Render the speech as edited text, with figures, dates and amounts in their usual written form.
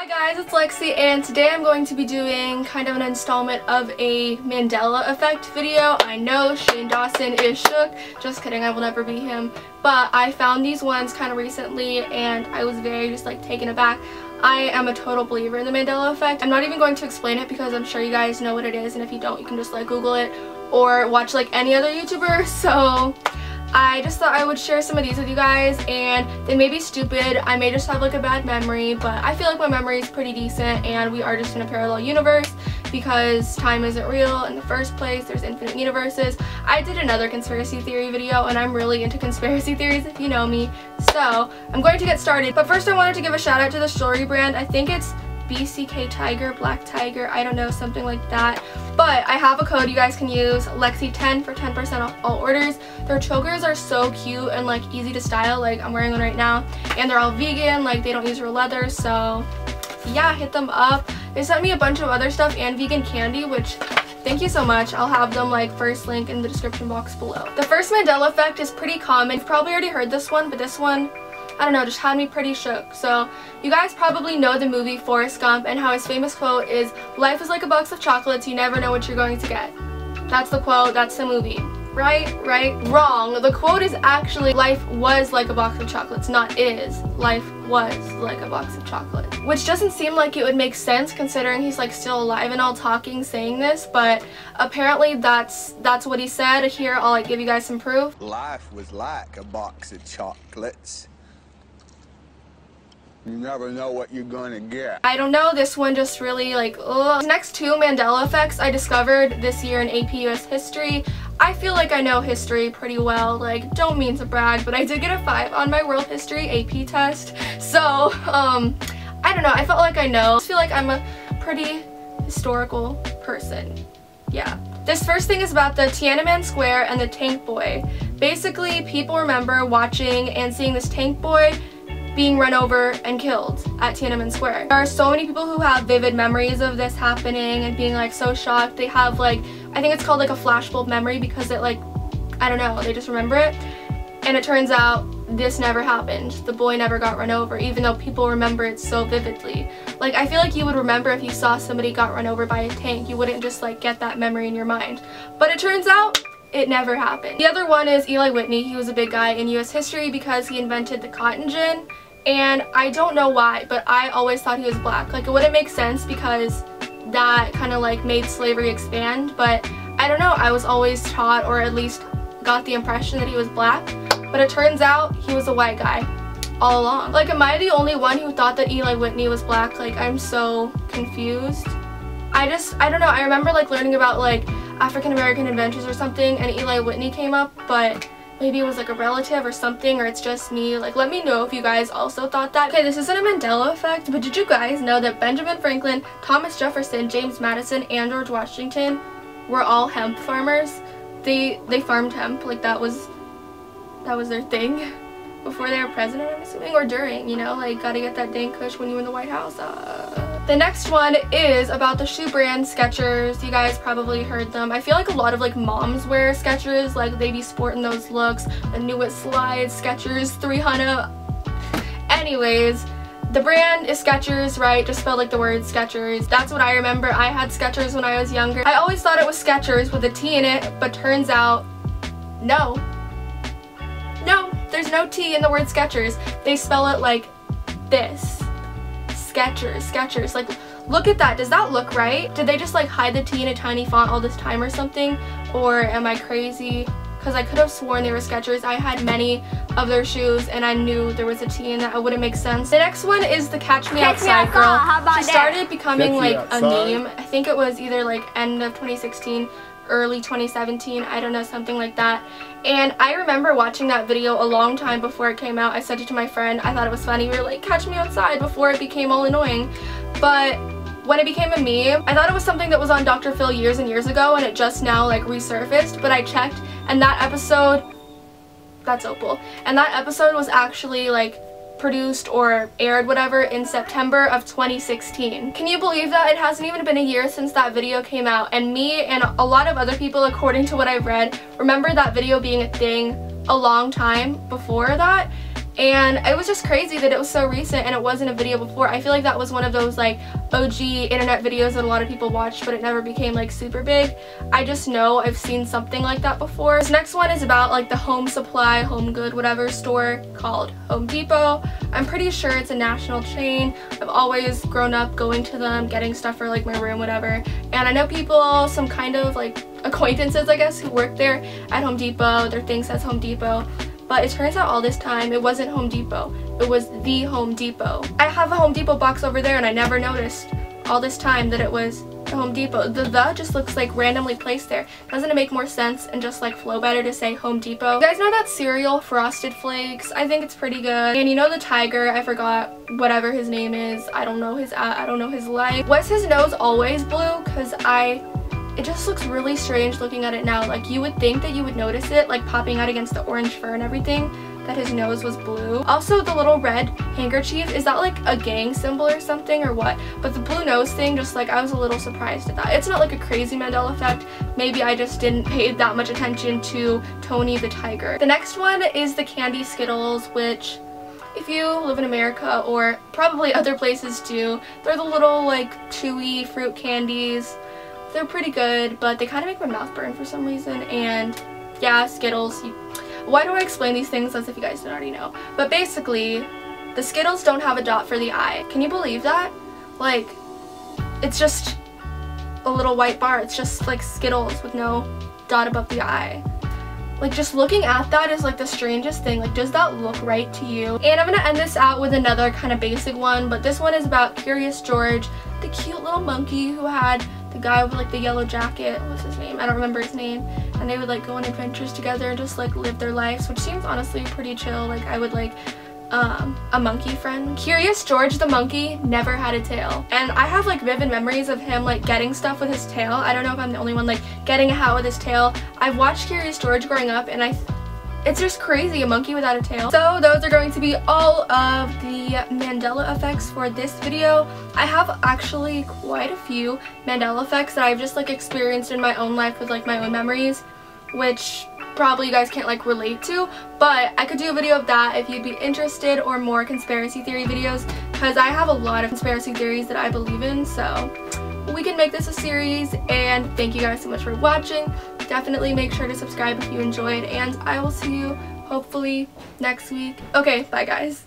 Hi guys, it's Lexi, and today I'm going to be doing kind of an installment of a Mandela Effect video. I know Shane Dawson is shook. Just kidding, I will never be him. But I found these ones kind of recently and I was very just like taken aback. I am a total believer in the Mandela Effect. I'm not even going to explain it because I'm sure you guys know what it is, and if you don't, you can just like Google it or watch like any other YouTuber. So I just thought I would share some of these with you guys, and they may be stupid, I may just have like a bad memory, but I feel like my memory is pretty decent and we are just in a parallel universe because time isn't real in the first place. There's infinite universes. I did another conspiracy theory video and I'm really into conspiracy theories if you know me, so I'm going to get started. But first I wanted to give a shout out to this jewelry brand. I think it's BCK Tiger, Black Tiger, I don't know, something like that. But I have a code you guys can use, Lexi10, for 10% off all orders. Their chokers are so cute and like easy to style, like I'm wearing one right now, and they're all vegan, like they don't use real leather, so yeah, hit them up. They sent me a bunch of other stuff and vegan candy, which thank you so much. I'll have them like first link in the description box below. The first Mandela Effect is pretty common. You've probably already heard this one, but this one, I don't know, just had me pretty shook. So you guys probably know the movie Forrest Gump and how his famous quote is, "Life is like a box of chocolates, you never know what you're going to get." That's the quote, that's the movie. Right? Wrong. The quote is actually, life was like a box of chocolates, not is. Life was like a box of chocolates. Which doesn't seem like it would make sense considering he's like still alive and all talking saying this, but apparently that's what he said. Here, I'll like give you guys some proof. Life was like a box of chocolates. You never know what you're gonna get. I don't know, this one just really like, ugh. The next two Mandela Effects I discovered this year in AP US History. I feel like I know history pretty well, like don't mean to brag, but I did get a 5 on my world history AP test. So, I don't know, I felt like I know. I feel like I'm a pretty historical person. Yeah. This first thing is about the Tiananmen Square and the tank boy. Basically, people remember watching and seeing this tank boy being run over and killed at Tiananmen Square. There are so many people who have vivid memories of this happening and being like so shocked. They have like, I think it's called like a flashbulb memory because it like, I don't know, they just remember it. And it turns out this never happened. The boy never got run over, even though people remember it so vividly. Like, I feel like you would remember if you saw somebody got run over by a tank. You wouldn't just like get that memory in your mind. But it turns out it never happened. The other one is Eli Whitney. He was a big guy in US history because he invented the cotton gin. And I don't know why, but I always thought he was black. Like, it wouldn't make sense because that kind of like made slavery expand, but I don't know, I was always taught, or at least got the impression, that he was black. But it turns out he was a white guy all along. Like, am I the only one who thought that Eli Whitney was black? Like, I'm so confused. I don't know, I remember like learning about like African American inventors or something and Eli Whitney came up, but maybe it was like a relative or something, or it's just me. Like, let me know if you guys also thought that. Okay, this isn't a Mandela Effect, but did you guys know that Benjamin Franklin, Thomas Jefferson, James Madison, and George Washington were all hemp farmers? They farmed hemp, like that was their thing before they were president, I'm assuming, or during, you know, like gotta get that dang kush when you're in the White House. The next one is about the shoe brand Skechers. You guys probably heard them. I feel like a lot of like moms wear Skechers, like they be sporting those looks, the newest slides, Skechers 300. Anyways, the brand is Skechers, right? Just spelled like the word Skechers. That's what I remember. I had Skechers when I was younger. I always thought it was Skechers with a T in it, but turns out, no, there's no T in the word Skechers. They spell it like this. Skechers. Like, look at that. Does that look right? Did they just like hide the T in a tiny font all this time or something? Or am I crazy? Because I could have sworn they were Skechers. I had many of their shoes and I knew there was a T in that. It wouldn't make sense. The next one is the Catch Me Outside girl. How about she started becoming like a outside. meme. I think it was either like end of 2016, early 2017, I don't know, something like that. And I remember watching that video a long time before it came out. I sent it to my friend. I thought it was funny. We were like, catch me outside, before it became all annoying. But when it became a meme, I thought it was something that was on Dr. Phil years and years ago and it just now like resurfaced, but I checked and that episode, that's Opal, and that episode was actually like produced or aired whatever in September of 2016. Can you believe that? It hasn't even been a year since that video came out, and me and a lot of other people, according to what I've read, remember that video being a thing a long time before that. and it was just crazy that it was so recent and it wasn't a video before. I feel like that was one of those like OG internet videos that a lot of people watched, but it never became like super big. I just know I've seen something like that before. This next one is about like the home supply, home good, whatever store called Home Depot. I'm pretty sure it's a national chain. I've always grown up going to them, getting stuff for like my room, whatever. And I know people, some kind of like acquaintances, I guess, who work there at Home Depot. Their thing says Home Depot. But it turns out all this time it wasn't Home Depot. It was the Home Depot. I have a Home Depot box over there and I never noticed all this time that it was the Home Depot. The just looks like randomly placed there. Doesn't it make more sense and just like flow better to say Home Depot? You guys know that cereal, Frosted Flakes? I think it's pretty good. And you know the tiger, I forgot whatever his name is. I don't know his life. Was his nose always blue? Cause it just looks really strange looking at it now. Like you would think that you would notice it like popping out against the orange fur and everything, that his nose was blue. Also the little red handkerchief, is that like a gang symbol or something or what? But the blue nose thing, just like I was a little surprised at that. It's not like a crazy Mandela effect. Maybe I just didn't pay that much attention to Tony the tiger. The next one is the candy Skittles, which if you live in America or probably other places too, they're the little like chewy fruit candies. They're pretty good, but they kind of make my mouth burn for some reason. And yeah, Skittles. Why do I explain these things as if you guys don't already know? But basically, the Skittles don't have a dot for the eye. Can you believe that? Like, it's just a little white bar. It's just like Skittles with no dot above the eye. Like, just looking at that is like the strangest thing. Like, does that look right to you? And I'm gonna end this out with another kind of basic one, but this one is about Curious George, the cute little monkey who had the guy with like the yellow jacket. What's his name? I don't remember his name. And they would like go on adventures together and just like live their lives, which seems honestly pretty chill. Like I would like a monkey friend. Curious George the monkey never had a tail, and I have like vivid memories of him like getting stuff with his tail. I don't know if I'm the only one like getting a hat with his tail. I've watched Curious George growing up and it's just crazy, a monkey without a tail. So those are going to be all of the Mandela effects for this video. I have actually quite a few Mandela effects that I've just like experienced in my own life with like my own memories, which probably you guys can't like relate to, but I could do a video of that if you'd be interested, or more conspiracy theory videos, because I have a lot of conspiracy theories that I believe in, so we can make this a series. And thank you guys so much for watching. Definitely make sure to subscribe if you enjoyed, and I will see you hopefully next week. Okay, bye guys.